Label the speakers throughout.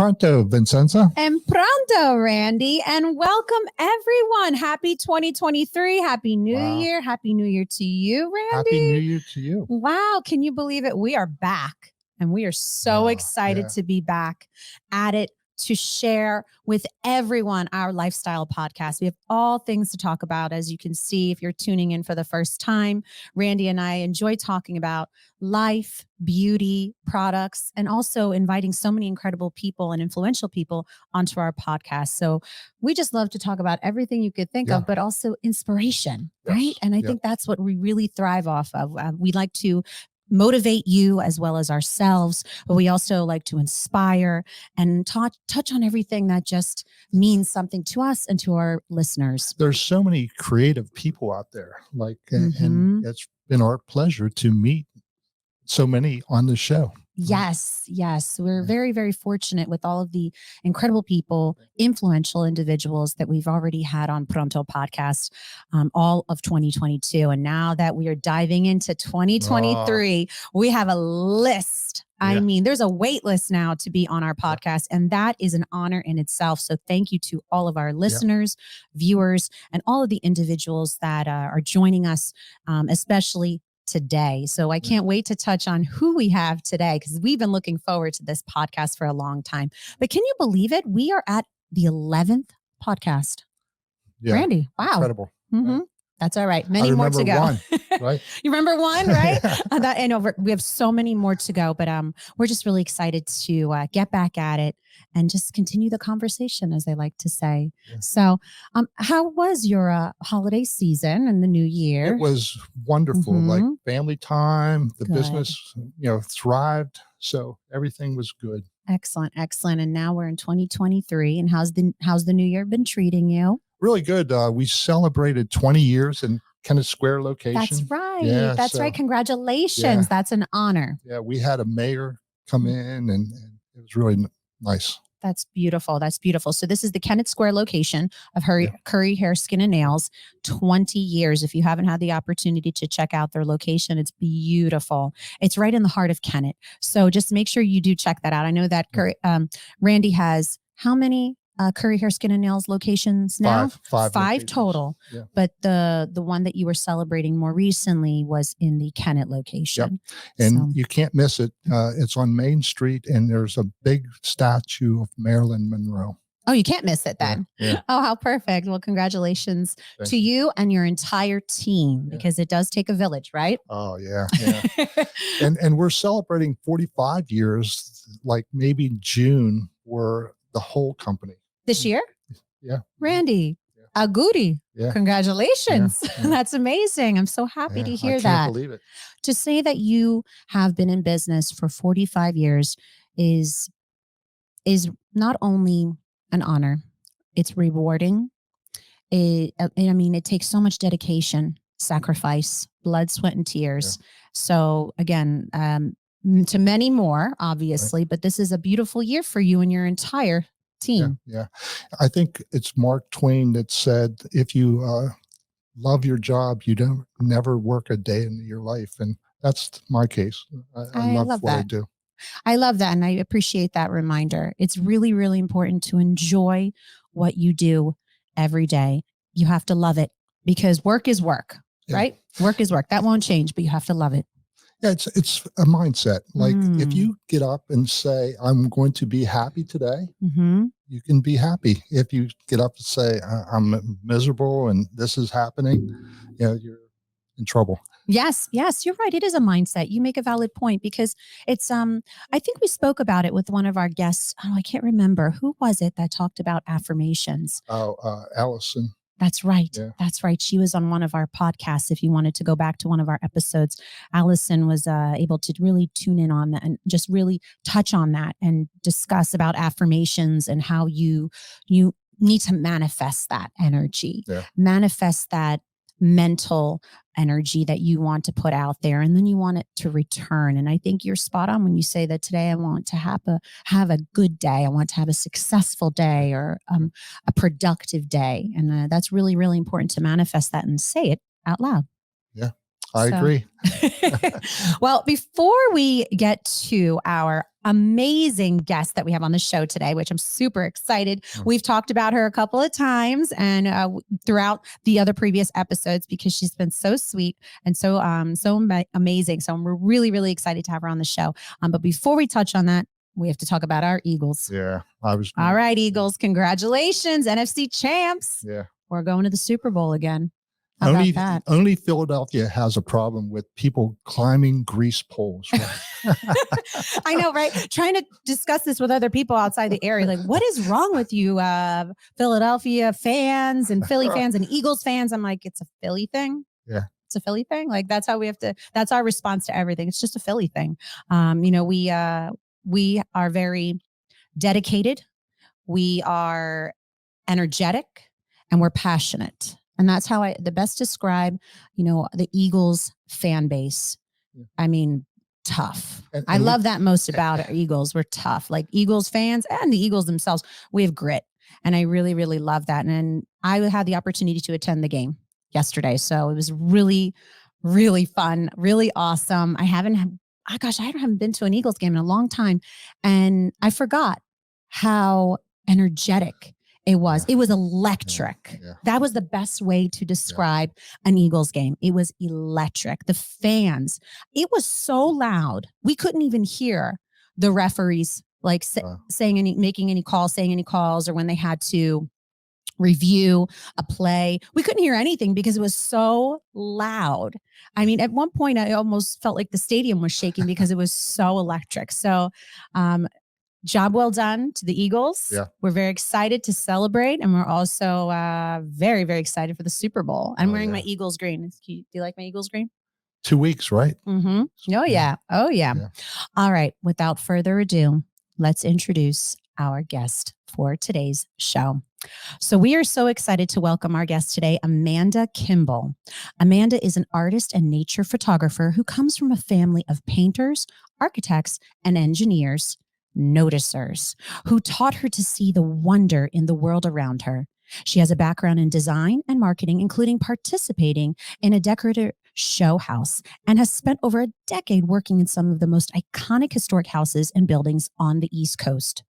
Speaker 1: Pronto, Vincenza.
Speaker 2: And pronto, Randy. And welcome, everyone. Happy 2023. Happy New Year. Happy New Year to you, Randy.
Speaker 1: Happy New Year to you.
Speaker 2: Wow. Can you believe it? We are back. And we are so excited to be back at it, to share with everyone our lifestyle podcast. We have all things to talk about. As you can see, if you're tuning in for the first time, Randy and I enjoy talking about life, beauty, products, and also inviting so many incredible people and influential people onto our podcast. So we just love to talk about everything you could think of, but also inspiration, right? And I think that's what we really thrive off of. We like to motivate you as well as ourselves, but we also like to inspire and touch on everything that just means something to us and to our listeners.
Speaker 1: There's so many creative people out there, and it's been our pleasure to meet so many on the show.
Speaker 2: Yes. We're very, very fortunate with all of the incredible people, influential individuals that we've already had on Pronto podcast all of 2022. And now that we are diving into 2023, we have a list. I mean, there's a wait list now to be on our podcast, and that is an honor in itself. So thank you to all of our listeners, viewers, and all of the individuals that are joining us, especially today. So I can't wait to touch on who we have today, because we've been looking forward to this podcast for a long time. But can you believe it? We are at the 11th podcast. Randy, wow.
Speaker 1: Incredible.
Speaker 2: Right? That's all right. Many more to go.
Speaker 1: One, right?
Speaker 2: You remember one, right? I know we have so many more to go, but we're just really excited to get back at it and just continue the conversation, as I like to say. So how was your holiday season and the new year?
Speaker 1: It was wonderful, like family time, the business, thrived. So everything was good.
Speaker 2: Excellent. And now we're in 2023. And how's the new year been treating you?
Speaker 1: Really good. We celebrated 20 years in Kennett Square location.
Speaker 2: That's right. That's right. Congratulations. That's an honor.
Speaker 1: Yeah, we had a mayor come in and it was really nice.
Speaker 2: That's beautiful. So this is the Kennett Square location of Curry Hair, Skin, and Nails. 20 years. If you haven't had the opportunity to check out their location, it's beautiful. It's right in the heart of Kennett. So just make sure you do check that out. I know that Randy has how many Curry Hair, Skin, and Nails locations now? Five total. Yeah. But the one that you were celebrating more recently was in the Kennett location.
Speaker 1: And you can't miss it. It's on Main Street, and there's a big statue of Marilyn Monroe.
Speaker 2: Oh, you can't miss it then.
Speaker 1: Yeah.
Speaker 2: Oh, how perfect. Well, congratulations to you and your entire team, because it does take a village, right?
Speaker 1: Oh, yeah. and we're celebrating 45 years, like maybe in June, for the whole company.
Speaker 2: This year?
Speaker 1: Yeah.
Speaker 2: Randy, a goodie. Yeah. Congratulations. Yeah. That's amazing. I'm so happy to hear that.
Speaker 1: I can't believe it.
Speaker 2: To say that you have been in business for 45 years is not only an honor, it's rewarding. It takes so much dedication, sacrifice, blood, sweat, and tears. Yeah. So again, to many more, obviously, but this is a beautiful year for you and your entire team.
Speaker 1: Yeah. I think it's Mark Twain that said, if you love your job, you don't never work a day in your life. And that's my case. I love what I do.
Speaker 2: I love that. And I appreciate that reminder. It's really, really important to enjoy what you do every day. You have to love it, because work is work, right? Work is work. That won't change, but you have to love it.
Speaker 1: Yeah, it's a mindset. Like if you get up and say, I'm going to be happy today, you can be happy. If you get up and say, I'm miserable and this is happening, you're in trouble.
Speaker 2: Yes, you're right. It is a mindset. You make a valid point, because it's, I think we spoke about it with one of our guests. Oh, I can't remember. Who was it that talked about affirmations?
Speaker 1: Allison.
Speaker 2: That's right. Yeah. That's right. She was on one of our podcasts. If you wanted to go back to one of our episodes, Allison was able to really tune in on that and just really touch on that and discuss about affirmations and how you need to manifest that energy, manifest that mental energy that you want to put out there, and then you want it to return. And I think you're spot on when you say that today I want to have a good day. I want to have a successful day, or a productive day. And that's really, really important to manifest that and say it out loud.
Speaker 1: Yeah. I agree.
Speaker 2: Well, before we get to our amazing guest that we have on the show today, which I'm super excited. We've talked about her a couple of times and throughout the other previous episodes because she's been so sweet and so amazing. So we're really, really excited to have her on the show. But before we touch on that, we have to talk about our Eagles.
Speaker 1: Yeah,
Speaker 2: all right, Eagles. Congratulations, NFC champs.
Speaker 1: Yeah,
Speaker 2: we're going to the Super Bowl again.
Speaker 1: Only Philadelphia has a problem with people climbing grease poles. Right?
Speaker 2: I know, right? Trying to discuss this with other people outside the area. Like, what is wrong with you, Philadelphia fans and Philly fans and Eagles fans? I'm like, it's a Philly thing.
Speaker 1: Yeah.
Speaker 2: It's a Philly thing. Like, that's how we have to, that's our response to everything. It's just a Philly thing. We are very dedicated. We are energetic and we're passionate. And that's how the best describe, the Eagles fan base. I mean, tough. And I love that most about our Eagles. We're tough, like Eagles fans and the Eagles themselves. We have grit. And I really, really love that. And I had the opportunity to attend the game yesterday. So it was really, really fun, really awesome. I haven't been to an Eagles game in a long time. And I forgot how energetic it was. It was electric. Yeah. That was the best way to describe an Eagles game. It was electric. The fans, it was so loud. We couldn't even hear the referees like making any calls, or when they had to review a play. We couldn't hear anything because it was so loud. I mean, at one point I almost felt like the stadium was shaking because it was so electric. So, job well done to the Eagles. Yeah. We're very excited to celebrate. And we're also very, very excited for the Super Bowl. I'm wearing my Eagles green. Do you like my Eagles green?
Speaker 1: 2 weeks, right?
Speaker 2: Mm-hmm. Oh, yeah. Oh, yeah. All right. Without further ado, let's introduce our guest for today's show. So we are so excited to welcome our guest today, Amanda Kimball. Amanda is an artist and nature photographer who comes from a family of painters, architects, and engineers, noticers, who taught her to see the wonder in the world around her. She has a background in design and marketing, including participating in a decorative show house, and has spent over a decade working in some of the most iconic historic houses and buildings on the East Coast.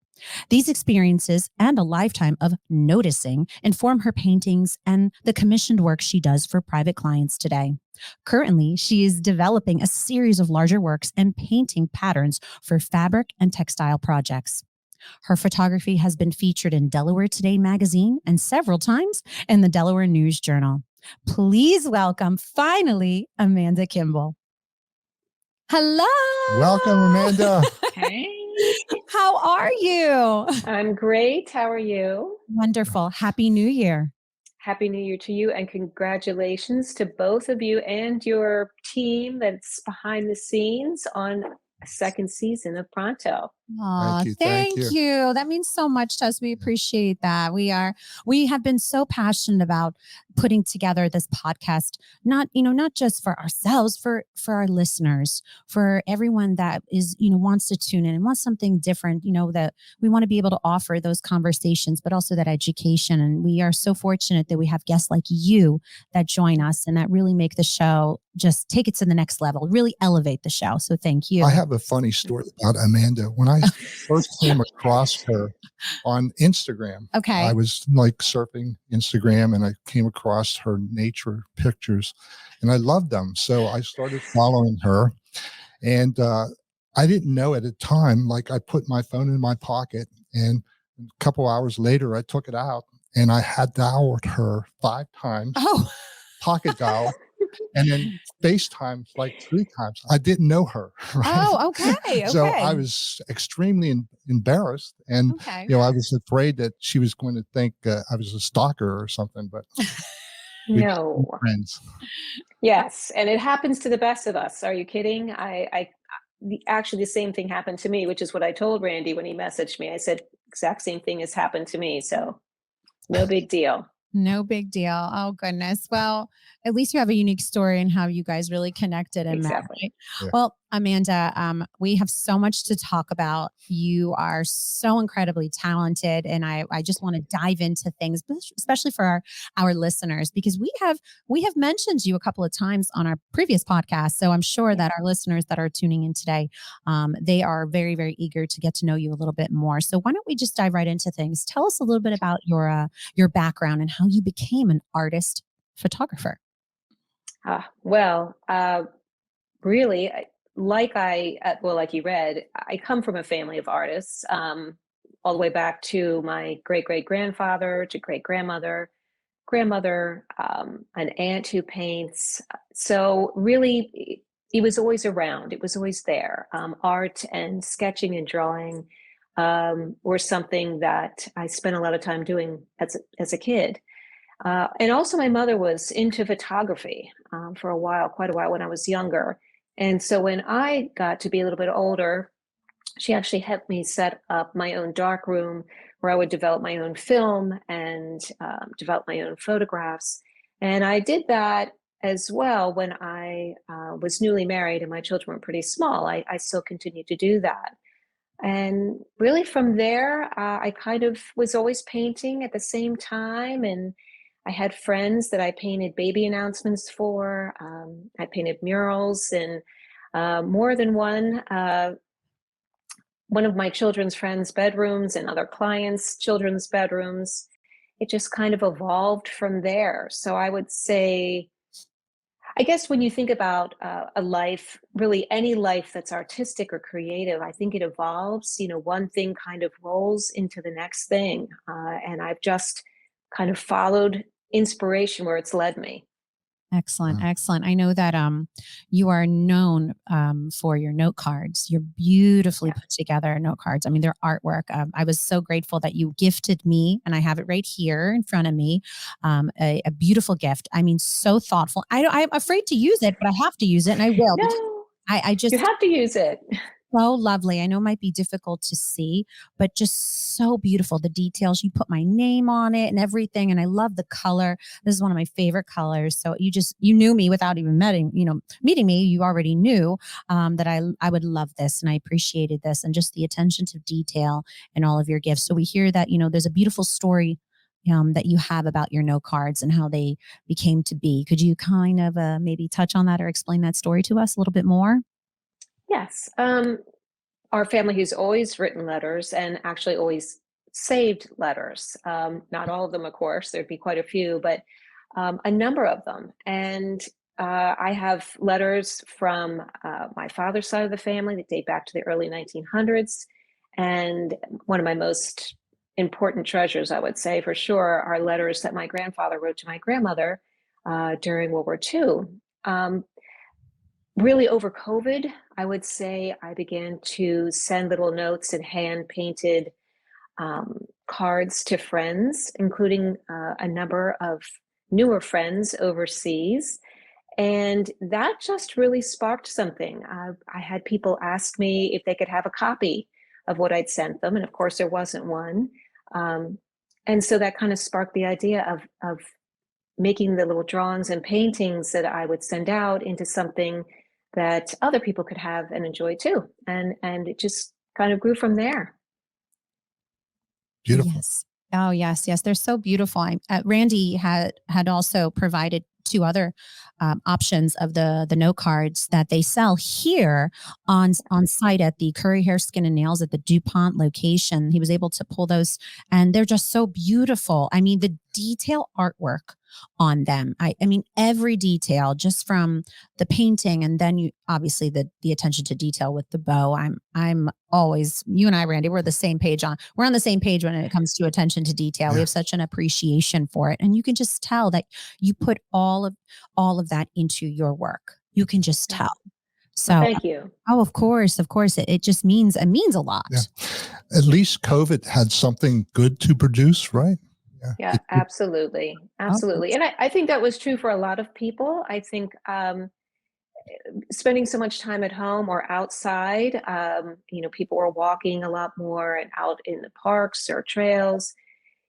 Speaker 2: These experiences and a lifetime of noticing inform her paintings and the commissioned work she does for private clients today. Currently, she is developing a series of larger works and painting patterns for fabric and textile projects. Her photography has been featured in Delaware Today magazine and several times in the Delaware News Journal. Please welcome, finally, Amanda Kimball. Hello.
Speaker 1: Welcome, Amanda.
Speaker 3: Hey.
Speaker 2: How are you?
Speaker 3: I'm great. How are you?
Speaker 2: Wonderful. Happy New Year.
Speaker 3: Happy New Year to you, and congratulations to both of you and your team that's behind the scenes on a second season of Pronto.
Speaker 2: Oh, thank you. That means so much to us. We appreciate that. We have been so passionate about putting together this podcast, not just for ourselves, for our listeners, for everyone that is, wants to tune in and wants something different, that we want to be able to offer those conversations, but also that education. And we are so fortunate that we have guests like you that join us and that really make the show just take it to the next level, really elevate the show. So thank you.
Speaker 1: I have a funny story about Amanda. When I first came across her on Instagram, I was like surfing Instagram and I came across her nature pictures and I loved them. So I started following her, and I didn't know at the time, like I put my phone in my pocket, and a couple hours later I took it out and I had dialed her 5 times.
Speaker 2: Oh.
Speaker 1: Pocket dial. And then FaceTime like 3 times. I didn't know her. Right?
Speaker 2: Oh, okay.
Speaker 1: So I was extremely embarrassed, and I was afraid that she was going to think I was a stalker or something. But
Speaker 3: no,
Speaker 1: friends.
Speaker 3: Yes, and it happens to the best of us. Are you kidding? Actually, the same thing happened to me, which is what I told Randy when he messaged me. I said, exact same thing has happened to me. So no big deal.
Speaker 2: No big deal. Oh, goodness. Well, at least you have a unique story and how you guys really connected and
Speaker 3: exactly.
Speaker 2: met. Right? Yeah. Well, Amanda, we have so much to talk about. You are so incredibly talented, and I just want to dive into things, especially for our listeners, because we have mentioned you a couple of times on our previous podcast. So I'm sure that our listeners that are tuning in today, they are very, very eager to get to know you a little bit more. So why don't we just dive right into things? Tell us a little bit about your background and how you became an artist photographer.
Speaker 3: Well, really, like you read, I come from a family of artists, all the way back to my great great grandfather, to great grandmother, grandmother, an aunt who paints. So really, it was always around. It was always there. Art and sketching and drawing were something that I spent a lot of time doing as a kid. And also, my mother was into photography for a while, quite a while when I was younger. And so when I got to be a little bit older, she actually helped me set up my own dark room where I would develop my own film and develop my own photographs. And I did that as well when I was newly married and my children were pretty small. I still continued to do that. And really from there, I kind of was always painting at the same time. And I had friends that I painted baby announcements for. I painted murals in more than one of my children's friends' bedrooms and other clients' children's bedrooms. It just kind of evolved from there. So I would say, I guess when you think about a life, really any life that's artistic or creative, I think it evolves. One thing kind of rolls into the next thing. And I've just kind of followed inspiration where it's led me.
Speaker 2: Excellent, excellent. I know that you are known for your note cards. Your beautifully put together note cards. I mean, their artwork. I was so grateful that you gifted me, and I have it right here in front of me. A beautiful gift. I mean, so thoughtful. I'm afraid to use it, but I have to use it, and I will. Because
Speaker 3: No,
Speaker 2: I just
Speaker 3: you have to use it.
Speaker 2: so lovely. I know it might be difficult to see, but just so beautiful. The details, you put my name on it and everything. And I love the color. This is one of my favorite colors. So you knew me without even meeting me. You already knew that I would love this, and I appreciated this, and just the attention to detail in all of your gifts. So we hear that, there's a beautiful story that you have about your note cards and how they became to be. Could you kind of maybe touch on that or explain that story to us a little bit more?
Speaker 3: Yes. Our family has always written letters and actually always saved letters. Not all of them, of course, there'd be quite a few, but a number of them. And I have letters from my father's side of the family that date back to the early 1900s. And one of my most important treasures, I would say for sure, are letters that my grandfather wrote to my grandmother during World War II. Really over COVID, I would say I began to send little notes and hand painted cards to friends, including a number of newer friends overseas. And that just really sparked something. I had people ask me if they could have a copy of what I'd sent them. And of course, there wasn't one. Um, and so that kind of sparked the idea of making the little drawings and paintings that I would send out into something that other people could have and enjoy too. And it just kind of grew from there.
Speaker 1: Beautiful.
Speaker 2: Yes. Oh, yes, yes. They're so beautiful. Randy had also provided two other options of the note cards that they sell here on site at the Curry Hair Skin and Nails at the DuPont location. He was able to pull those, and they're just so beautiful. I mean, the detail artwork on them. I mean, every detail, just from the painting, and then you obviously the attention to detail with the bow. I'm always, you and I, Randy, we're on the same page when it comes to attention to detail. We have such an appreciation for it, and you can just tell that you put all of that into your work. You can just tell. So
Speaker 3: thank you.
Speaker 2: Oh, of course. It just means a lot.
Speaker 1: Yeah. At least COVID had something good to produce, right?
Speaker 3: Yeah, absolutely. Absolutely. And I think that was true for a lot of people. I think spending so much time at home or outside, people were walking a lot more and out in the parks or trails.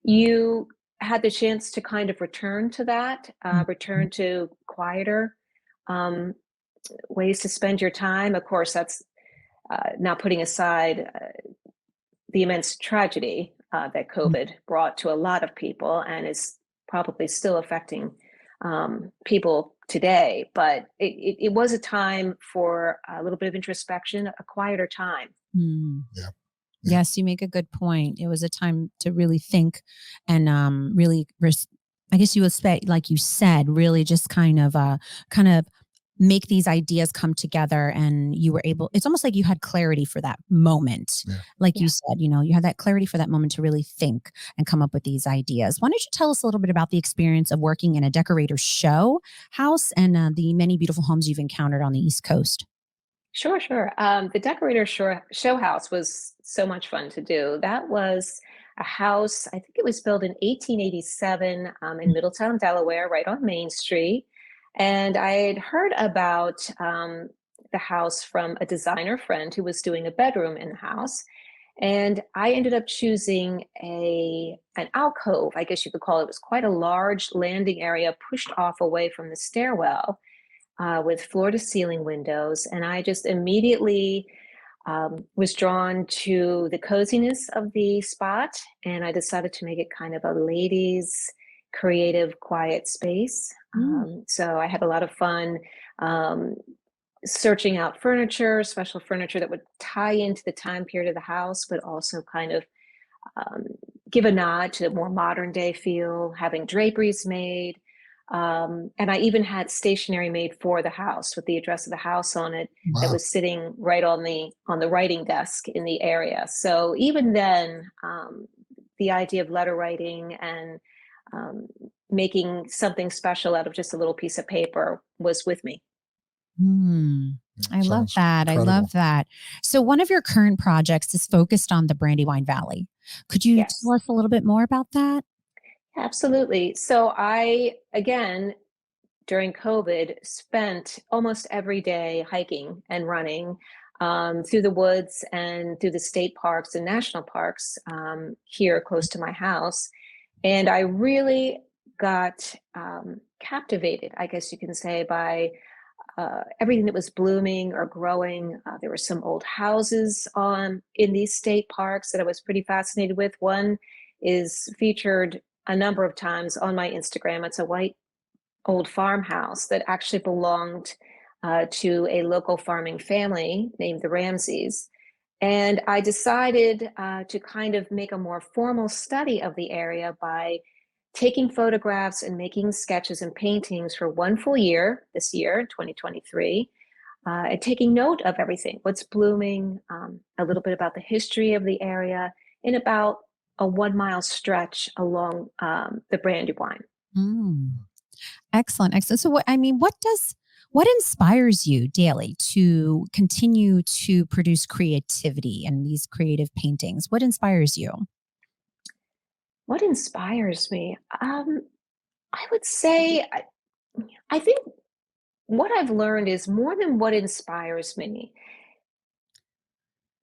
Speaker 3: You had the chance to kind of return to that, return to quieter, ways to spend your time. Of course, that's not putting aside the immense tragedy that COVID brought to a lot of people and is probably still affecting people today. But it was a time for a little bit of introspection, a quieter time.
Speaker 2: Mm.
Speaker 1: Yeah.
Speaker 2: Yes, you make a good point. It was a time to really think and really, I guess you would say, like you said, really just kind of make these ideas come together, and you were able. It's almost like you had clarity for that moment.
Speaker 1: Yeah.
Speaker 2: Like
Speaker 3: Yeah.
Speaker 2: you said, you had that clarity for that moment to really think and come up with these ideas. Why don't you tell us a little bit about the experience of working in a decorator show house and the many beautiful homes you've encountered on the East Coast?
Speaker 3: Sure, sure. The Decorator Show House was so much fun to do. That was a house, I think it was built in 1887 in Middletown, Delaware, right on Main Street. And I had heard about the house from a designer friend who was doing a bedroom in the house. And I ended up choosing an alcove, I guess you could call it. It was quite a large landing area pushed off away from the stairwell with floor to ceiling windows. And I just immediately was drawn to the coziness of the spot. And I decided to make it kind of a ladies' creative, quiet space. So I had a lot of fun um, searching out furniture, special furniture that would tie into the time period of the house, but also kind of um, give a nod to the more modern day feel, having draperies made. And I even had stationery made for the house with the address of the house on it that
Speaker 1: Wow.
Speaker 3: was sitting right on the writing desk in the area. So even then, the idea of letter writing and making something special out of just a little piece of paper was with me.
Speaker 2: I love
Speaker 1: Sounds
Speaker 2: that. I
Speaker 1: incredible.
Speaker 2: love that. So one of your current projects is focused on the Brandywine Valley. Could you
Speaker 3: Yes.
Speaker 2: tell us a little bit more about that?
Speaker 3: Absolutely. So I, again, during COVID, spent almost every day hiking and running through the woods and through the state parks and national parks here close to my house. And I really got captivated, I guess you can say, by everything that was blooming or growing. There were some old houses in these state parks that I was pretty fascinated with. One is featured a number of times on my Instagram. It's a white old farmhouse that actually belonged to a local farming family named the Ramseys. And I decided to kind of make a more formal study of the area by taking photographs and making sketches and paintings for one full year, this year, 2023, and taking note of everything, what's blooming, a little bit about the history of the area, in about a 1 mile stretch along the Brandywine.
Speaker 2: Excellent. Excellent. So what inspires you daily to continue to produce creativity and these creative paintings? What inspires you?
Speaker 3: What inspires me? I would say, I think what I've learned is more than what inspires me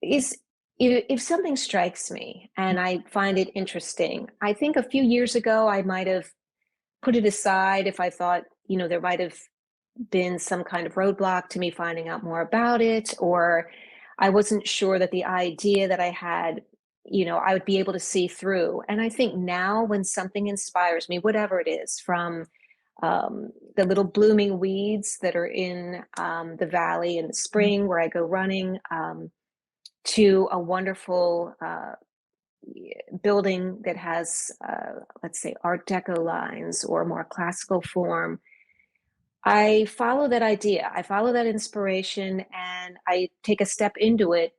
Speaker 3: is if something strikes me and I find it interesting. I think a few years ago, I might have put it aside if I thought, there might have been some kind of roadblock to me finding out more about it, or I wasn't sure that the idea that I had, I would be able to see through. And I think now when something inspires me, whatever it is, from the little blooming weeds that are in the valley in the spring where I go running, to a wonderful building that has, let's say, Art Deco lines or more classical form, I follow that idea. I follow that inspiration and I take a step into it,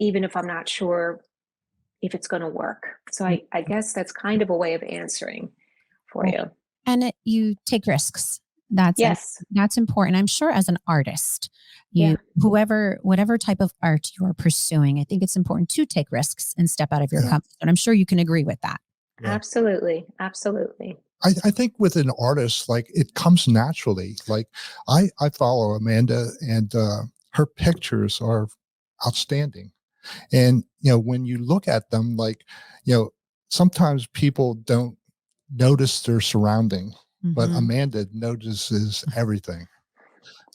Speaker 3: even if I'm not sure if it's going to work. So I guess that's kind of a way of answering for
Speaker 2: Right.
Speaker 3: you.
Speaker 2: And you take risks. That's
Speaker 3: Yes.
Speaker 2: that's important. I'm sure as an artist,
Speaker 3: Yeah.
Speaker 2: whatever type of art you are pursuing, I think it's important to take risks and step out of your
Speaker 1: Yeah.
Speaker 2: comfort zone. I'm sure you can agree with that.
Speaker 1: Yeah.
Speaker 3: Absolutely. Absolutely.
Speaker 1: I think with an artist, like it comes naturally. Like I follow Amanda, and her pictures are outstanding. And when you look at them, like sometimes people don't notice their surrounding, but
Speaker 2: Mhm.
Speaker 1: Amanda notices everything.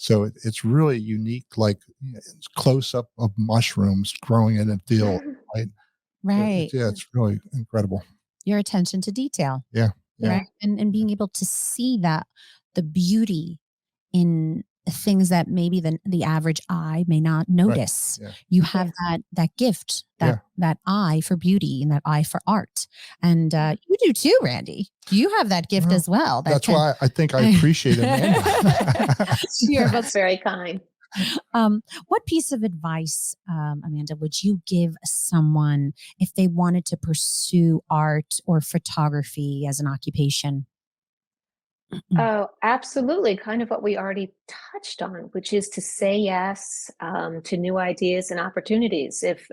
Speaker 1: So it's really unique, like it's close up of mushrooms growing in a field, right? So
Speaker 2: Right.
Speaker 1: it's really incredible.
Speaker 2: Your attention to detail,
Speaker 1: Yeah, yeah,
Speaker 2: right? And being able to see that the beauty in things that maybe the average eye may not
Speaker 1: right.
Speaker 2: notice.
Speaker 1: Yeah,
Speaker 2: You
Speaker 3: Yeah.
Speaker 2: have that gift,
Speaker 1: yeah.
Speaker 2: that eye for beauty and that eye for art. And
Speaker 3: Yeah.
Speaker 2: you do too, Randy. You have that gift
Speaker 1: Well,
Speaker 2: as well. That
Speaker 1: that's
Speaker 2: can
Speaker 1: why I think I appreciate Amanda.
Speaker 2: You're both
Speaker 3: That's very kind.
Speaker 2: what piece of advice, Amanda, would you give someone if they wanted to pursue art or photography as an occupation?
Speaker 3: Oh, absolutely. Kind of what we already touched on, which is to say yes to new ideas and opportunities. If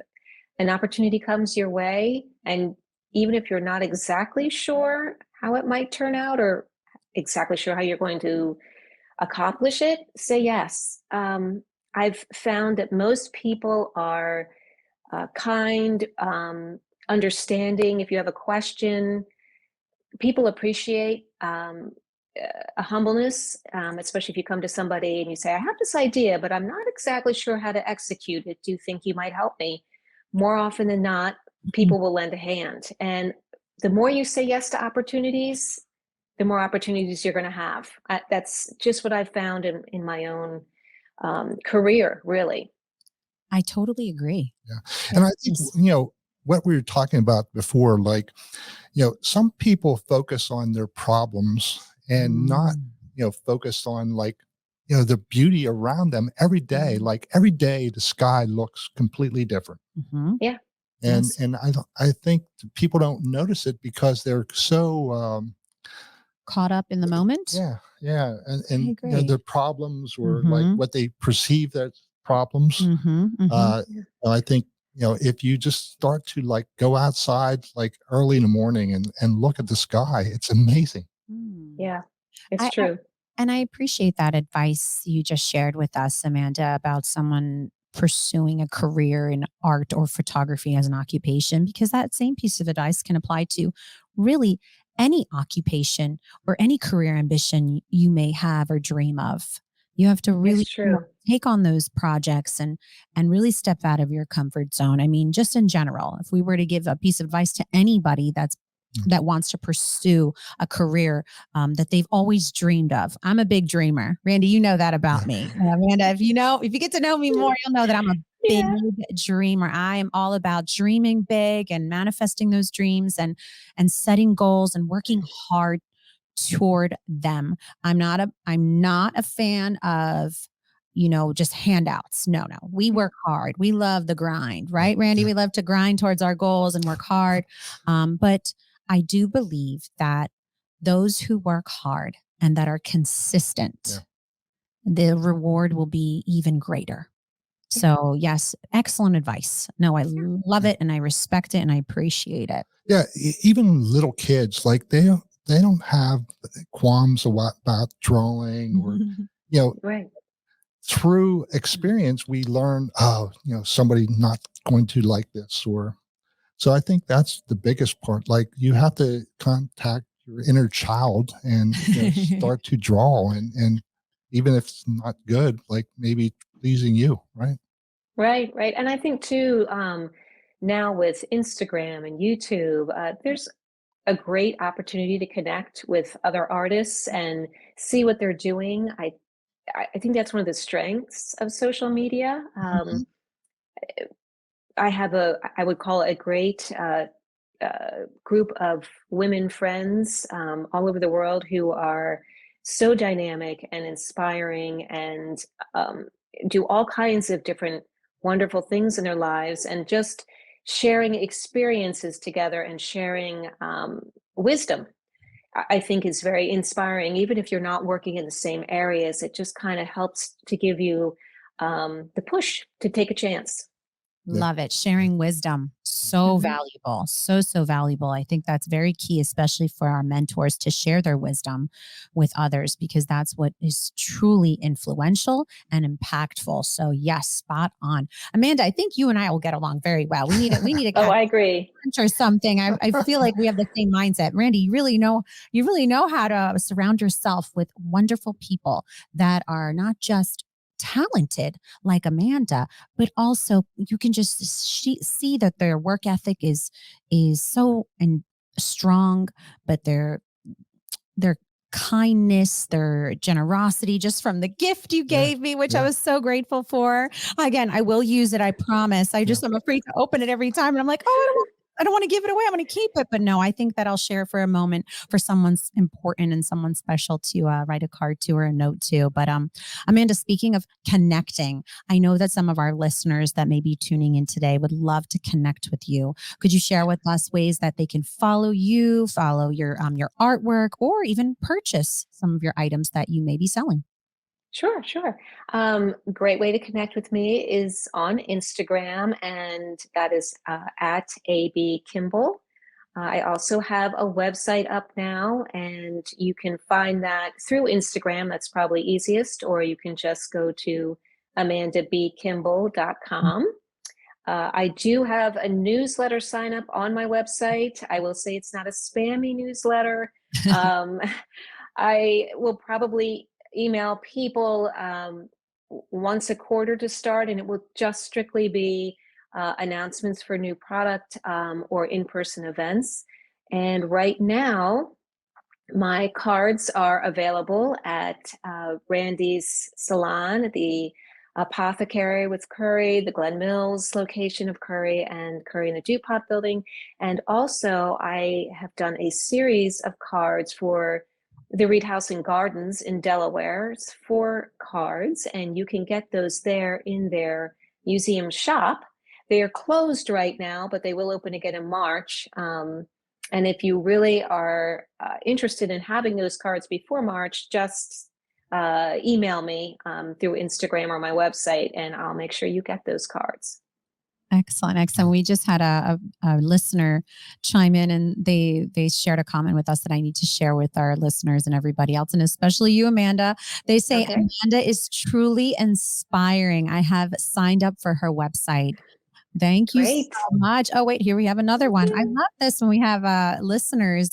Speaker 3: an opportunity comes your way, and even if you're not exactly sure how it might turn out or exactly sure how you're going to accomplish it, say yes. I've found that most people are kind, understanding. If you have a question, people appreciate a humbleness, especially if you come to somebody and you say, I have this idea, but I'm not exactly sure how to execute it. Do you think you might help me? More often than not, people will lend a hand. And the more you say yes to opportunities, the more opportunities you're going to have. That's just what I've found in my own career, really.
Speaker 2: I totally agree.
Speaker 1: Yeah.
Speaker 2: It
Speaker 1: And I think,
Speaker 2: is.
Speaker 1: what we were talking about before, like, some people focus on their problems and not,
Speaker 2: Mm.
Speaker 1: focus on like, the beauty around them every day.
Speaker 2: Mm.
Speaker 1: Like every day, the sky looks completely different.
Speaker 2: Mhm.
Speaker 3: Yeah.
Speaker 1: And,
Speaker 2: Yes.
Speaker 1: and I think people don't notice it because they're so,
Speaker 2: Caught up in the moment.
Speaker 1: yeah, yeah.
Speaker 2: I
Speaker 1: And their
Speaker 2: agree.
Speaker 1: problems or like
Speaker 2: Mhm.
Speaker 1: what they perceive as problems.
Speaker 2: Mhm. Mhm.
Speaker 1: Uh, I think, if you just start to like go outside like early in the morning and look at the sky, it's amazing.
Speaker 2: Mm.
Speaker 3: Yeah. It's
Speaker 2: I
Speaker 3: true.
Speaker 2: and I appreciate that advice you just shared with us, Amanda, about someone pursuing a career in art or photography as an occupation, because that same piece of advice can apply to really any occupation or any career ambition you may have or dream of. You have to
Speaker 3: It's
Speaker 2: really
Speaker 3: true.
Speaker 2: take on those projects and really step out of your comfort zone. I mean, just in general, if we were to give a piece of advice to anybody that wants to pursue a career that they've always dreamed of. I'm a big dreamer. Randy, you know that about
Speaker 1: Yeah.
Speaker 2: me. Amanda, if you get to know me more, you'll know that I'm a big
Speaker 3: Yeah.
Speaker 2: dreamer. I am all about dreaming big and manifesting those dreams and setting goals and working hard toward them. I'm not a fan of just handouts. No, no. We work hard. We love the grind,
Speaker 1: Yeah.
Speaker 2: right, Randy?
Speaker 1: Yeah.
Speaker 2: We love to grind towards our goals and work hard. But I do believe that those who work hard and that are
Speaker 1: Yeah.
Speaker 2: consistent, the reward will be even greater. So, yes, excellent advice. No, I love
Speaker 1: Yeah.
Speaker 2: it and I respect it and I appreciate it.
Speaker 1: Yeah, even little kids, like they don't have qualms about drawing or, you know,
Speaker 3: Right.
Speaker 1: through experience, we learn, oh, somebody not going to like this. Or so I think that's the biggest part. Like you have to contact your inner child and start to draw and even if it's not good, like maybe pleasing you, right?
Speaker 3: Right, right. And I think too, now with Instagram and YouTube, there's a great opportunity to connect with other artists and see what they're doing. I think that's one of the strengths of social media. I have I would call it a great group of women friends all over the world who are so dynamic and inspiring and um, do all kinds of different wonderful things in their lives and just sharing experiences together and sharing wisdom. I think is very inspiring, even if you're not working in the same areas. It just kind of helps to give you the push to take a chance.
Speaker 2: Love it. Sharing wisdom. So valuable. So valuable. I think that's very key, especially for our mentors to share their wisdom with others, because that's what is truly influential and impactful. So yes, spot on. Amanda, I think you and I will get along very well. We need to
Speaker 3: Oh,
Speaker 2: catch
Speaker 3: I agree.
Speaker 2: lunch or something. I feel like we have the same mindset. Randy, you really know how to surround yourself with wonderful people that are not just talented like Amanda, but also you can just see that their work ethic is so and strong, but their kindness, their generosity, just from the gift you gave me, which I was so grateful for. Again, I will use it. I promise. I'm afraid to open it every time. And I'm like, oh, I don't want to give it away. I'm going to keep it. But no, I think that I'll share for a moment for someone's important and someone special to write a card to or a note to. But Amanda, speaking of connecting, I know that some of our listeners that may be tuning in today would love to connect with you. Could you share with us ways that they can follow you, follow your artwork, or even purchase some of your items that you may be selling?
Speaker 3: Sure, sure. Great way to connect with me is on Instagram, and that is at AB Kimball. I also have a website up now, and you can find that through Instagram. That's probably easiest, or you can just go to amandabkimball.com. I do have a newsletter sign up on my website. I will say it's not a spammy newsletter. Um, I will probably email people once a quarter to start, and it will just strictly be announcements for new product or in-person events. And right now, my cards are available at Randy's Salon, the Apothecary with Curry, the Glen Mills location of Curry, and Curry in the Dupont building. And also, I have done a series of cards for the Reed House and Gardens in Delaware. It's 4 cards, and you can get those there in their museum shop. They are closed right now, but they will open again in March. And if you really are interested in having those cards before March, just email me through Instagram or my website, and I'll make sure you get those cards.
Speaker 2: Excellent. We just had a listener chime in, and they shared a comment with us that I need to share with our listeners and everybody else, and especially you, Amanda. They say,
Speaker 3: Okay.
Speaker 2: Amanda is truly inspiring. I have signed up for her website. Thank you so
Speaker 3: Great.
Speaker 2: much. Oh, wait, here we have another one. I love this when we have listeners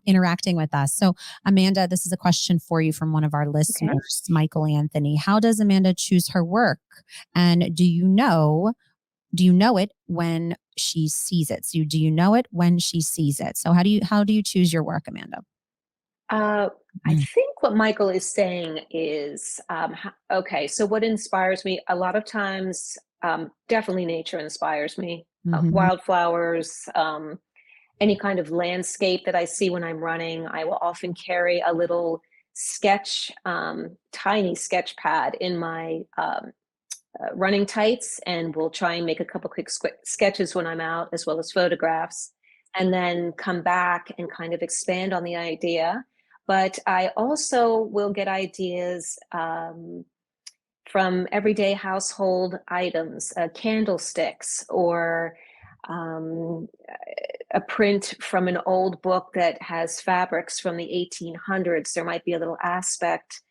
Speaker 2: interacting with us. So, Amanda, this is a question for you from one of our listeners, Michael Anthony. How does Amanda choose her work? And do you know it when she sees it? So, do you know it when she sees it? So, how do you choose your work, Amanda?
Speaker 3: I think what Michael is saying is, okay, so what inspires me a lot of times, definitely nature inspires me. Wildflowers, any kind of landscape that I see when I'm running. I will often carry a little tiny sketch pad in my running tights, and we'll try and make a couple quick sketches when I'm out, as well as photographs, and then come back and kind of expand on the idea. But I also will get ideas from everyday household items, candlesticks, or a print from an old book that has fabrics from the 1800s. There might be a little aspect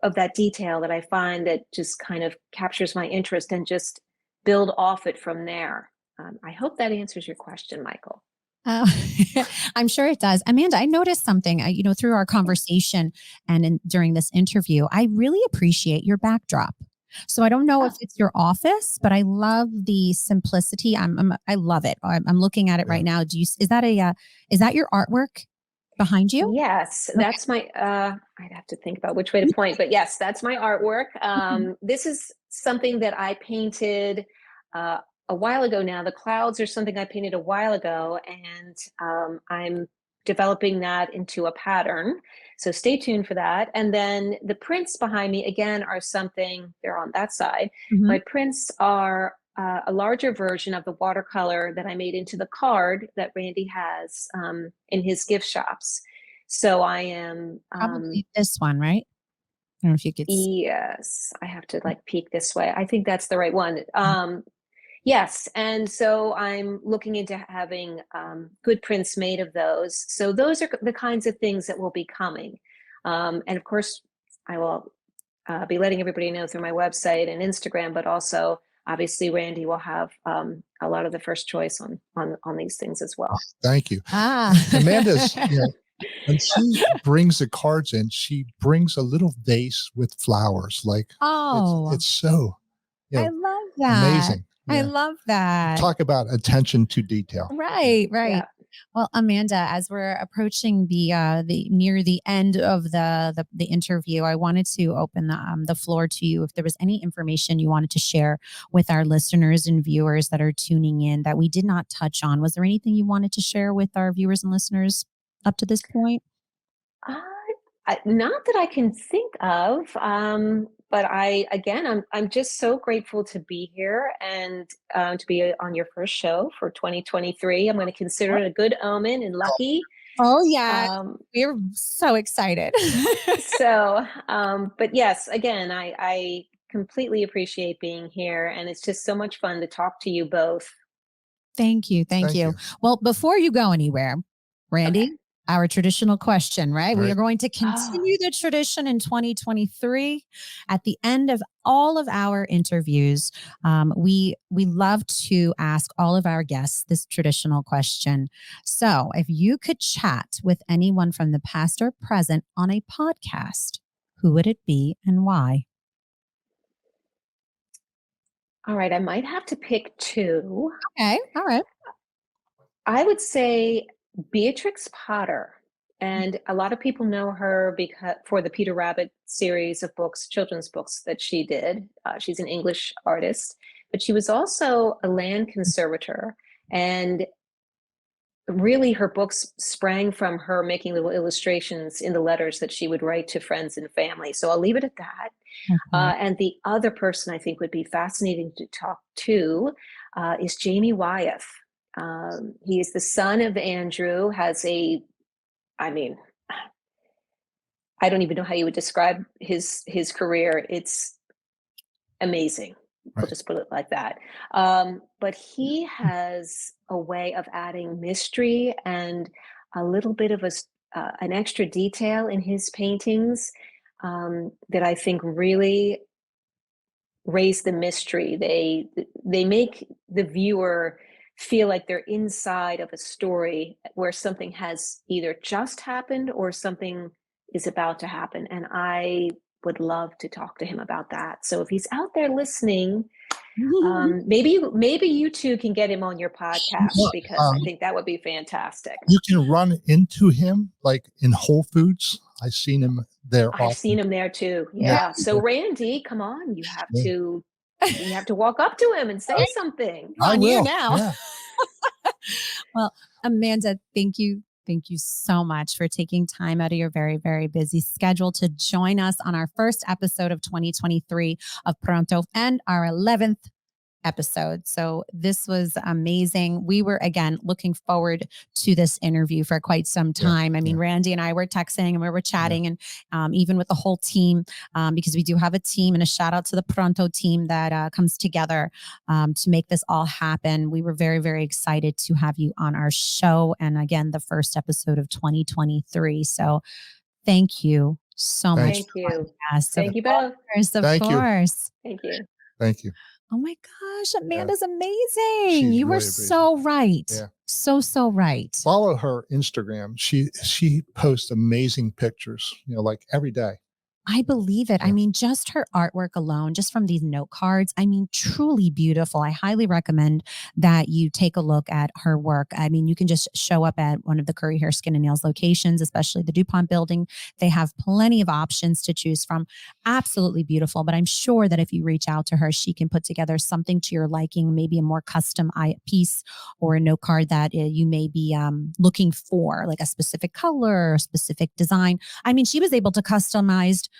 Speaker 3: of that detail that I find that just kind of captures my interest, and just build off it from there. I hope that answers your question, Michael.
Speaker 2: I'm sure it does. Amanda, I noticed something, through our conversation and during this interview. I really appreciate your backdrop. So I don't know if it's your office, but I love the simplicity. I love it. I'm looking at it right now. Is that your artwork behind you?
Speaker 3: Yes, that's my, I'd have to think about which way to point, but yes, that's my artwork. This is something that I painted a while ago now. The clouds are something I painted a while ago, and I'm developing that into a pattern. So stay tuned for that. And then the prints behind me, again, are something, they're on that side. My prints are a larger version of the watercolor that I made into the card that Randy has in his gift shops. So I am
Speaker 2: Probably this one, right? don't know if you could.
Speaker 3: Yes, I have to like peek this way. I think that's the right one. Yes, and so I'm looking into having good prints made of those. So those are the kinds of things that will be coming. And of course, I will be letting everybody know through my website and Instagram, but also obviously Randy will have a lot of the first choice on these things as well.
Speaker 1: Thank you.
Speaker 2: Ah.
Speaker 1: Amanda's, when she brings the cards in, she brings a little vase with flowers. Like, it's so,
Speaker 2: I love that.
Speaker 1: amazing.
Speaker 2: I love that.
Speaker 1: Talk about attention to detail.
Speaker 2: Right. Yeah. Well, Amanda, as we're approaching the near the end of the interview, I wanted to open the floor to you. If there was any information you wanted to share with our listeners and viewers that are tuning in that we did not touch on, was there anything you wanted to share with our viewers and listeners up to this point?
Speaker 3: Not that I can think of, but I'm just so grateful to be here and to be on your first show for 2023. I'm going to consider it a good omen and lucky.
Speaker 2: Oh yeah, we're so excited.
Speaker 3: But yes, again, I completely appreciate being here, and it's just so much fun to talk to you both.
Speaker 2: Thank you. Well, before you go anywhere, Randy, our traditional question, right? We are going to continue the tradition in 2023. At the end of all of our interviews, we love to ask all of our guests this traditional question. So if you could chat with anyone from the past or present on a podcast, who would it be and why?
Speaker 3: All right, I might have to pick two.
Speaker 2: Okay, all right.
Speaker 3: I would say Beatrix Potter, and a lot of people know her for the Peter Rabbit series of books, children's books that she did. She's an English artist, but she was also a land conservator, and really her books sprang from her making little illustrations in the letters that she would write to friends and family. So I'll leave it at that. And the other person I think would be fascinating to talk to is Jamie Wyeth. He is the son of Andrew, I don't even know how you would describe his career. It's amazing. We'll just put it like that. But he has a way of adding mystery and a little bit of an extra detail in his paintings that I think really raise the mystery. They make the viewer feel like they're inside of a story where something has either just happened or something is about to happen. And I would love to talk to him about that. So if he's out there listening, maybe you two can get him on your podcast, because I think that would be fantastic.
Speaker 1: You can run into him like in Whole Foods. I've seen him there.
Speaker 3: I've seen him there too. Yeah. So Randy, come on, you have to walk up to him and say something.
Speaker 2: On you now. Yeah. Well, Amanda, thank you. Thank you so much for taking time out of your very, very busy schedule to join us on our first episode of 2023 of Pronto and our 11th episode. So this was amazing. We were, again, looking forward to this interview for quite some time. I mean, Randy and I were texting and we were chatting and even with the whole team, because we do have a team, and a shout out to the Pronto team that comes together to make this all happen. We were very, very excited to have you on our show. And again, the first episode of 2023. So thank you so much.
Speaker 3: Thank you. Thank you both.
Speaker 2: Of course.
Speaker 3: Thank you.
Speaker 1: Thank you.
Speaker 2: Oh my gosh, Amanda's amazing. You were so right. Yeah. So right.
Speaker 1: Follow her Instagram. She posts amazing pictures, like every day.
Speaker 2: I believe it. Yeah. I mean, just her artwork alone, just from these note cards, I mean, truly beautiful. I highly recommend that you take a look at her work. I mean, you can just show up at one of the Curry Hair Skin and Nails locations, especially the DuPont building. They have plenty of options to choose from. Absolutely beautiful. But I'm sure that if you reach out to her, she can put together something to your liking, maybe a more custom piece or a note card that you may be looking for, like a specific color or a specific design. I mean, she was able to customize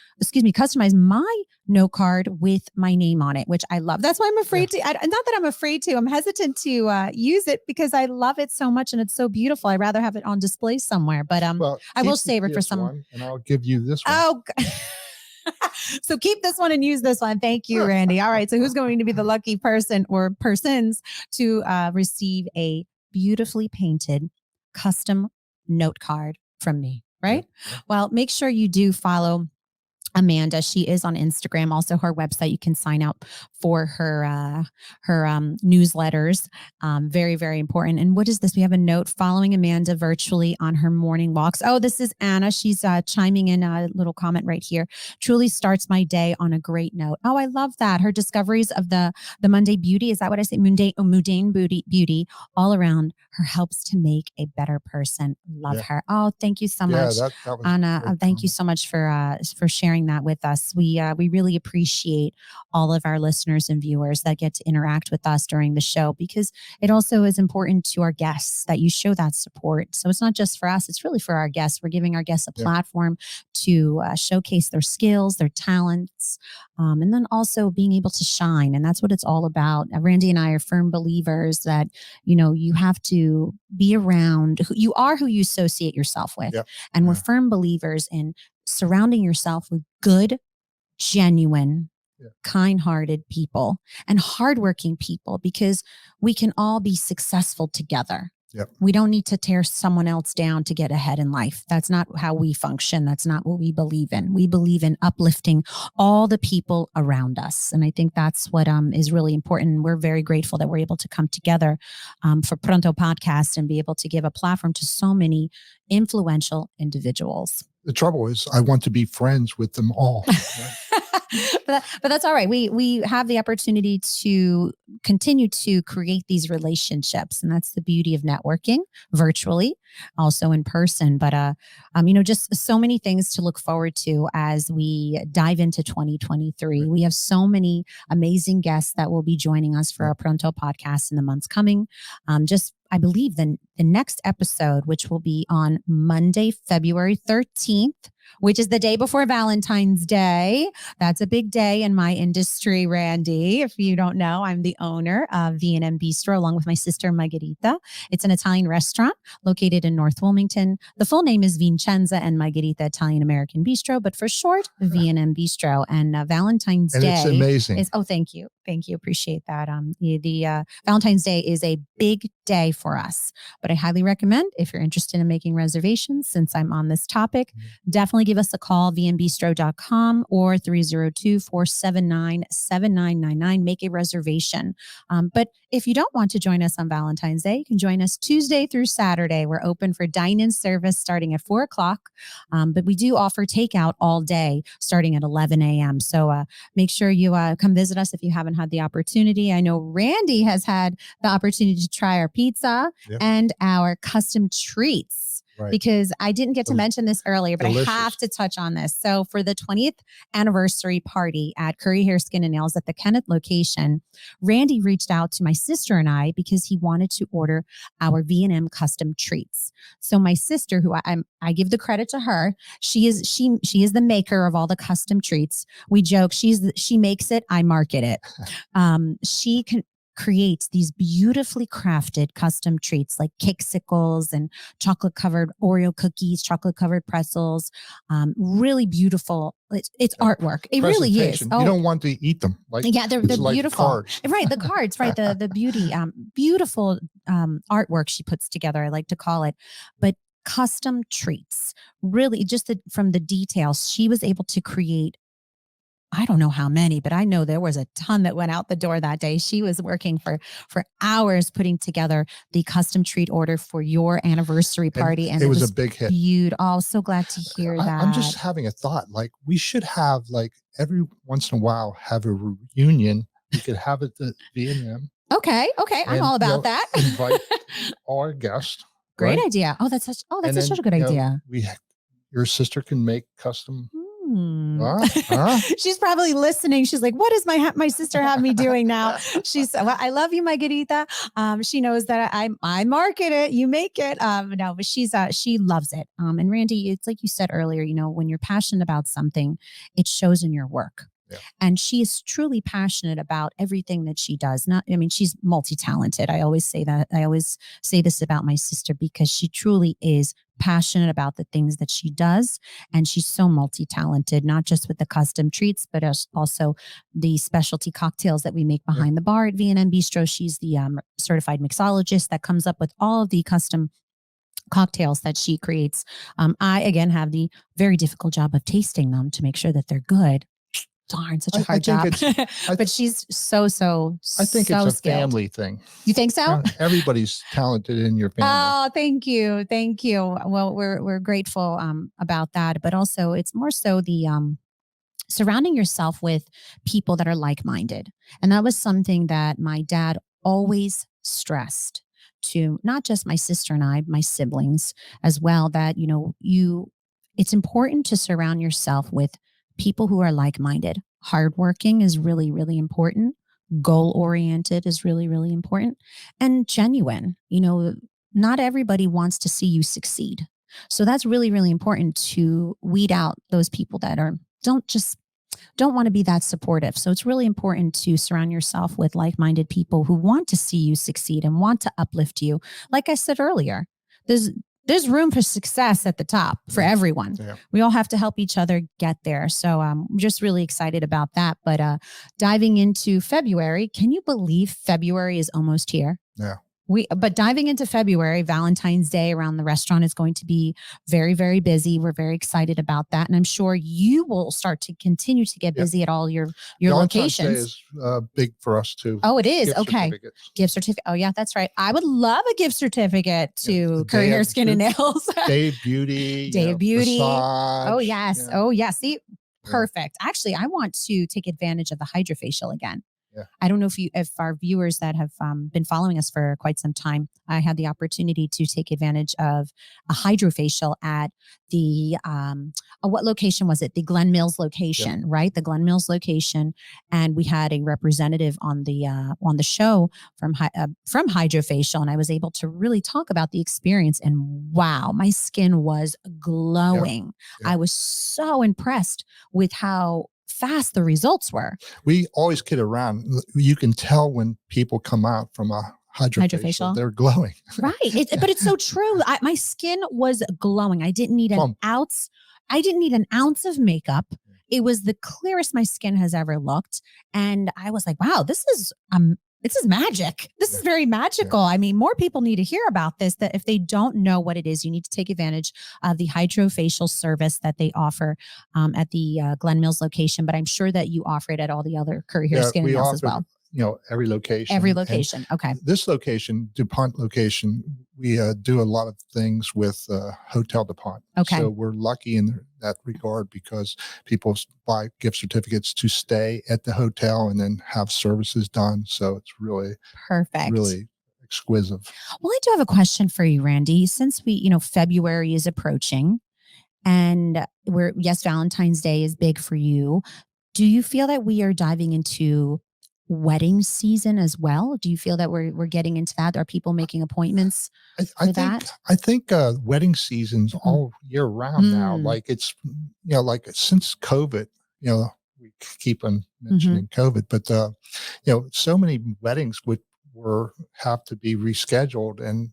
Speaker 2: my note card with my name on it, which I love. That's why I'm afraid to, not that I'm afraid to, I'm hesitant to use it because I love it so much and it's so beautiful. I'd rather have it on display somewhere, but I will save it for some.
Speaker 1: And I'll give you this one.
Speaker 2: Oh, So keep this one and use this one. Thank you, Randy. All right. So who's going to be the lucky person or persons to receive a beautifully painted custom note card from me? Right.
Speaker 1: Yeah.
Speaker 2: Well, make sure you do follow Amanda. She is on Instagram. Also, her website. You can sign up for her newsletters. Very, very important. And what is this? We have a note following Amanda virtually on her morning walks. Oh, this is Anna. She's chiming in a little comment right here. Truly starts my day on a great note. Oh, I love that. Her discoveries of the Monday beauty. Is that what I say? Mundane beauty all around her helps to make a better person. Love her. Oh, thank you so much,
Speaker 1: that was
Speaker 2: Anna. Thank you so much for sharing that with us. We really appreciate all of our listeners and viewers that get to interact with us during the show, because it also is important to our guests that you show that support. So it's not just for us, it's really for our guests. We're giving our guests a platform to showcase their skills, their talents, and then also being able to shine. And that's what it's all about. Randy and I are firm believers that, you have to be around, you are who you associate yourself with. And we're firm believers in surrounding yourself with good, genuine, kind-hearted people and hardworking people, because we can all be successful together. We don't need to tear someone else down to get ahead in life. That's not how we function. That's not what we believe in. We believe in uplifting all the people around us. And I think that's what is really important. We're very grateful that we're able to come together for Pronto podcast and be able to give a platform to so many influential individuals.
Speaker 1: The trouble is I want to be friends with them all.
Speaker 2: But that's all right. We have the opportunity to continue to create these relationships, and that's the beauty of networking virtually, also in person. But just so many things to look forward to as we dive into 2023. We have so many amazing guests that will be joining us for our Pronto podcast in the months coming. I believe the next episode, which will be on Monday, February 13th, which is the day before Valentine's Day. That's a big day in my industry, Randy. If you don't know, I'm the owner of V&M Bistro along with my sister, Margherita. It's an Italian restaurant located in North Wilmington. The full name is Vincenza and Margherita Italian American Bistro, but for short, V&M Bistro. And Valentine's Day.
Speaker 1: It's amazing.
Speaker 2: Thank you. Thank you. Appreciate that. The Valentine's Day is a big day for us, but I highly recommend, if you're interested in making reservations, since I'm on this topic, definitely give us a call, vmbistro.com or 302-479-7999. Make a reservation. But if you don't want to join us on Valentine's Day, you can join us Tuesday through Saturday. We're open for dine-in service starting at 4:00. But we do offer takeout all day starting at 11 a.m. So make sure you come visit us if you haven't had the opportunity. I know Randy has had the opportunity to try our pizza and our custom treats. Because I didn't get to mention this earlier, but I have to touch on this. So for the 20th anniversary party at Curry Hair Skin and Nails at the Kennett location, Randy reached out to my sister and I because he wanted to order our V&M custom treats. So my sister, who I give the credit to her, she is the maker of all the custom treats. We joke she makes it, I market it. She creates these beautifully crafted custom treats like cakesicles and chocolate covered Oreo cookies, chocolate covered pretzels. Really beautiful. It's artwork. It really is.
Speaker 1: You don't want to eat them.
Speaker 2: They're
Speaker 1: like
Speaker 2: beautiful.
Speaker 1: Cards.
Speaker 2: Right. The cards, right. The beauty, beautiful artwork she puts together, I like to call it. But custom treats, really just from the details, she was able to create, I don't know how many, but I know there was a ton that went out the door that day. She was working for hours putting together the custom treat order for your anniversary party. And
Speaker 1: it was a big hit.
Speaker 2: Oh, so glad to hear that.
Speaker 1: I'm just having a thought. We should have every once in a while have a reunion. We could have it at V&M.
Speaker 2: Okay. I'm all about that.
Speaker 1: Invite all our guests.
Speaker 2: Great idea. Oh, that's such a good idea.
Speaker 1: Your sister can make custom.
Speaker 2: She's probably listening. She's like, what does my sister have me doing now? I love you, Margherita. She knows that I market it, you make it. No, but she loves it. And Randy, it's like you said earlier, when you're passionate about something, it shows in your work. And she is truly passionate about everything that she does. She's multi-talented. I always say that. I always say this about my sister because she truly is passionate about the things that she does. And she's so multi-talented, not just with the custom treats, but also the specialty cocktails that we make behind the bar at V&M Bistro. She's the certified mixologist that comes up with all of the custom cocktails that she creates. I, again, have the very difficult job of tasting them to make sure that they're good. Darn, such a hard job. But she's so
Speaker 1: I think it's a
Speaker 2: skilled.
Speaker 1: family thing.
Speaker 2: You think so?
Speaker 1: Everybody's talented in your family.
Speaker 2: Oh, thank you. Thank you. Well, we're grateful about that. But also it's more so the surrounding yourself with people that are like-minded. And that was something that my dad always stressed to not just my sister and I, my siblings as well, that, it's important to surround yourself with people who are like-minded. Hardworking is really, really important. Goal-oriented is really, really important. And genuine. Not everybody wants to see you succeed. So that's really, really important to weed out those people that don't want to be that supportive. So it's really important to surround yourself with like-minded people who want to see you succeed and want to uplift you. Like I said earlier, there's room for success at the top for everyone. Yeah. We all have to help each other get there. So I'm just really excited about that. But diving into February, can you believe February is almost here?
Speaker 1: Yeah.
Speaker 2: But diving into February, Valentine's Day around the restaurant is going to be very, very busy. We're very excited about that. And I'm sure you will start to continue to get busy at all your
Speaker 1: Valentine's
Speaker 2: locations.
Speaker 1: Day is big for us too.
Speaker 2: Oh, it is. Okay. Gift certificate. Oh yeah, that's right. I would love a gift certificate to Curry Hair, Skin and Nails.
Speaker 1: Day of Beauty.
Speaker 2: Day of Beauty.
Speaker 1: Massage,
Speaker 2: oh yes. Yeah. Oh yes. See, perfect. Actually, I want to take advantage of the hydrofacial again. Yeah. I don't know if our viewers that have been following us for quite some time, I had the opportunity to take advantage of a hydrofacial at the, what location was it? The Glen Mills location, right? The Glen Mills location. And we had a representative on the show from hydrofacial. And I was able to really talk about the experience, and wow, my skin was glowing. Yeah. I was so impressed with how fast the results were.
Speaker 1: We always kid around. You can tell when people come out from a hydrofacial. They're glowing.
Speaker 2: Right. But it's so true. My skin was glowing. I didn't need an ounce. I didn't need an ounce of makeup. It was the clearest my skin has ever looked. And I was like, wow, this is magic. This is very magical. I mean, more people need to hear about this, that if they don't know what it is, you need to take advantage of the hydrofacial service that they offer at the Glen Mills location. But I'm sure that you offer it at all the other Curry Hair, Skin and Nails as well.
Speaker 1: Every location.
Speaker 2: Okay.
Speaker 1: This location, DuPont location, we do a lot of things with Hotel DuPont.
Speaker 2: Okay.
Speaker 1: So we're lucky in that regard because people buy gift certificates to stay at the hotel and then have services done. So it's really
Speaker 2: perfect.
Speaker 1: Really exquisite.
Speaker 2: Well, I do have a question for you, Randy. Since February is approaching and Valentine's Day is big for you. Do you feel that we are diving into wedding season as well? Do you feel that we're getting into that? Are people making appointments for that?
Speaker 1: I think wedding season's all year round now. Like it's, like since COVID, we keep on mentioning COVID, but so many weddings have to be rescheduled, and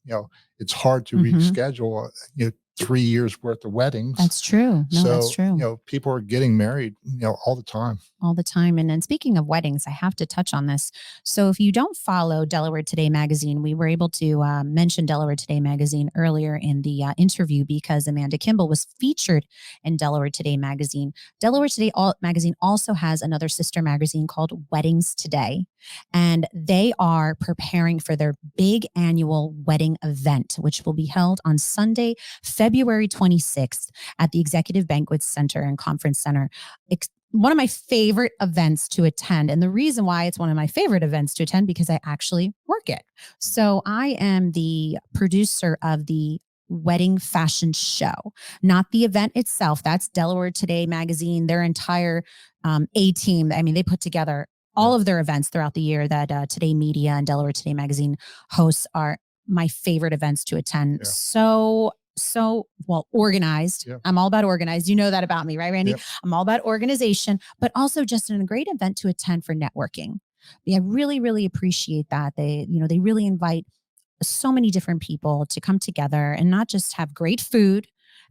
Speaker 1: it's hard to reschedule 3 years worth of weddings.
Speaker 2: That's true. No, that's true.
Speaker 1: People are getting married, all the time.
Speaker 2: All the time. And then speaking of weddings, I have to touch on this. So if you don't follow Delaware Today magazine, we were able to mention Delaware Today magazine earlier in the interview because Amanda Kimball was featured in Delaware Today magazine. Delaware Today magazine also has another sister magazine called Weddings Today. And they are preparing for their big annual wedding event, which will be held on Sunday, February 26th at the Executive Banquet Center and Conference Center. One of my favorite events to attend. And the reason why it's one of my favorite events to attend, because I actually work it. So I am the producer of the wedding fashion show, not the event itself. That's Delaware Today magazine, their entire A-team. I mean, they put together all of their events throughout the year that Today Media and Delaware Today magazine hosts are my favorite events to attend. Yeah. So so well organized.
Speaker 1: Yep.
Speaker 2: I'm all about organized. You know that about me, right, Randy?
Speaker 1: Yep.
Speaker 2: I'm all about organization, but also just a great event to attend for networking. I really, really appreciate that. They really invite so many different people to come together and not just have great food,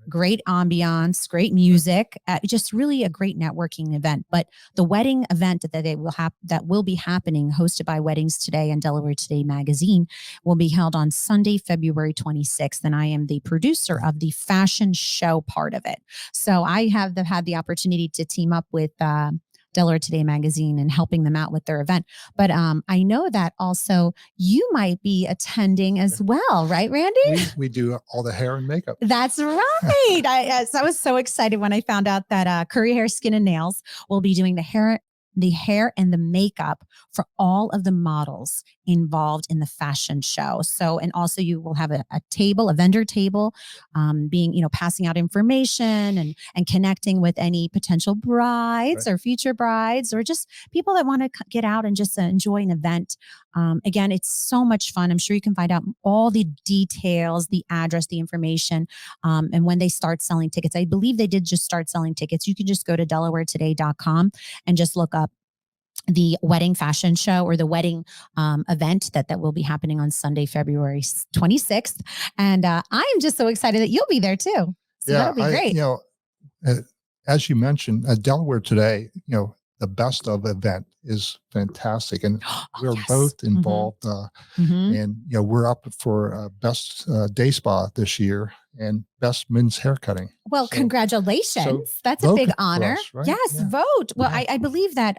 Speaker 2: great ambiance, great music, just really a great networking event. But the wedding event that will be happening, hosted by Weddings Today and Delaware Today magazine, will be held on Sunday, February 26th. And I am the producer of the fashion show part of it. So I have had the opportunity to team up with Delaware Today magazine and helping them out with their event. But I know that also you might be attending as well, right, Randy?
Speaker 1: We do all the hair and makeup.
Speaker 2: That's right. I was so excited when I found out that Curry Hair, Skin and Nails will be doing the hair and the makeup for all of the models involved in the fashion show. So, and also you will have a vendor table, passing out information and connecting with any potential brides or future brides, or just people that want to get out and just enjoy an event. Again, it's so much fun. I'm sure you can find out all the details, the address, the information, and when they start selling tickets. I believe they did just start selling tickets. You can just go to DelawareToday.com and just look up the wedding fashion show or the wedding event that will be happening on Sunday, February 26th. And I am just so excited that you'll be there too. So that'll be great.
Speaker 1: As you mentioned, Delaware Today, the best of event is fantastic. And we're both involved. And, we're up for best day spa this year and best men's haircutting.
Speaker 2: Well, congratulations. That's a big honor.
Speaker 1: Us, right?
Speaker 2: Yes, vote. Well, I believe that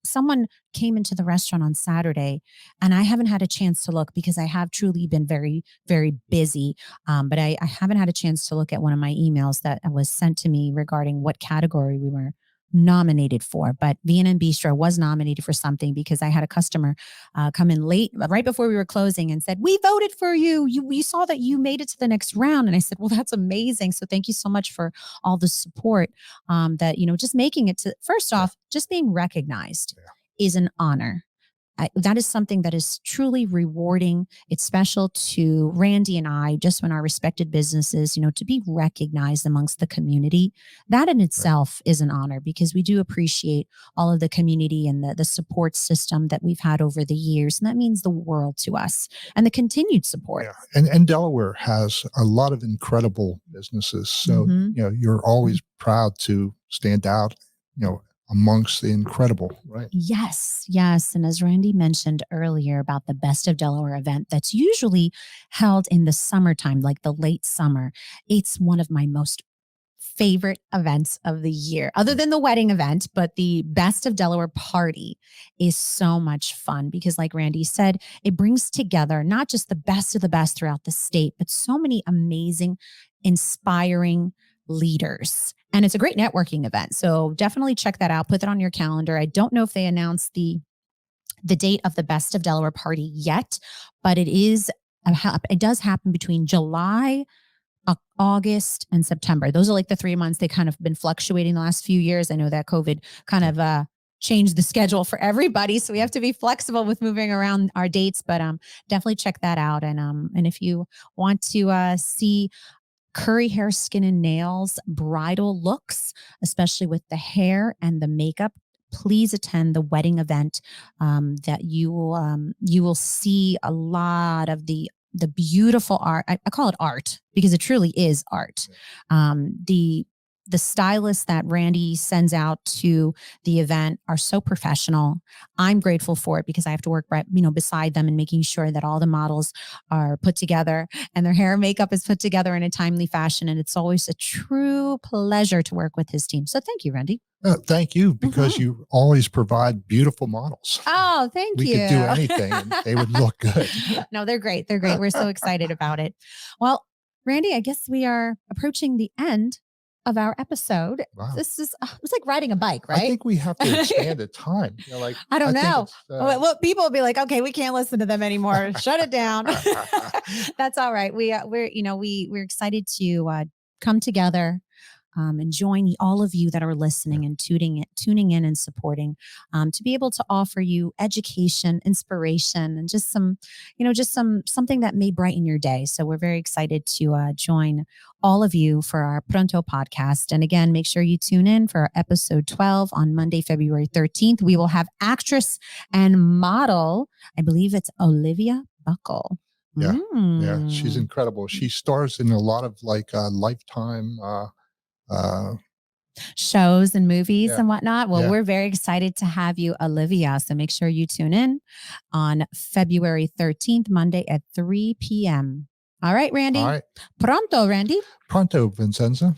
Speaker 2: someone came into the restaurant on Saturday, and I haven't had a chance to look because I have truly been very, very busy. But I haven't had a chance to look at one of my emails that was sent to me regarding what category we were nominated for. But V&N Bistro was nominated for something because I had a customer come in late, right before we were closing, and said, "We voted for you. We saw that you made it to the next round." And I said, "Well, that's amazing. So thank you so much for all the support." That just making it to, first off, just being recognized is an honor. That is something that is truly rewarding. It's special to Randy and I, just when our respected businesses, to be recognized amongst the community. That in itself is an honor, because we do appreciate all of the community and the support system that we've had over the years. And that means the world to us, and the continued support.
Speaker 1: Yeah. And Delaware has a lot of incredible businesses. So, you're always proud to stand out, amongst the incredible, right?
Speaker 2: Yes. And as Randy mentioned earlier about the Best of Delaware event that's usually held in the summertime, like the late summer, it's one of my most favorite events of the year, other than the wedding event. But the Best of Delaware party is so much fun because, like Randy said, it brings together not just the best of the best throughout the state, but so many amazing, inspiring leaders. And it's a great networking event. So definitely check that out. Put that on your calendar. I don't know if they announced the date of the Best of Delaware party yet, but it does happen between July, August, and September. Those are like the 3 months. They kind of been fluctuating the last few years. I know that COVID kind of changed the schedule for everybody, so we have to be flexible with moving around our dates. But definitely check that out. And if you want to see Curry Hair, Skin and Nails bridal looks, especially with the hair and the makeup, please attend the wedding event. That you will see a lot of the beautiful art. I call it art because it truly is art. The stylists that Randy sends out to the event are so professional. I'm grateful for it because I have to work right, beside them and making sure that all the models are put together and their hair and makeup is put together in a timely fashion. And it's always a true pleasure to work with his team. So thank you, Randy.
Speaker 1: Thank you, because you always provide beautiful models.
Speaker 2: Oh, thank you.
Speaker 1: We could do anything and they would look good.
Speaker 2: No, they're great. They're great. We're so excited about it. Well, Randy, I guess we are approaching the end of our episode.
Speaker 1: Wow.
Speaker 2: It's like riding a bike, right?
Speaker 1: I think we have to expand the time.
Speaker 2: I don't know. Well, people will be like, okay, we can't listen to them anymore. Shut it down. That's all right. We're excited to come together, and join all of you that are listening and tuning in and supporting, to be able to offer you education, inspiration, and just something that may brighten your day. So we're very excited to join all of you for our Pronto podcast. And again, make sure you tune in for our episode 12 on Monday, February 13th. We will have actress and model, I believe it's Olivia Buckle.
Speaker 1: Yeah. Yeah. She's incredible. She stars in a lot of Lifetime
Speaker 2: shows and movies and whatnot. Well, we're very excited to have you, Olivia. So make sure you tune in on February 13th, Monday at 3 p.m. All right, Randy.
Speaker 1: All right.
Speaker 2: Pronto, Randy.
Speaker 1: Pronto, Vincenza.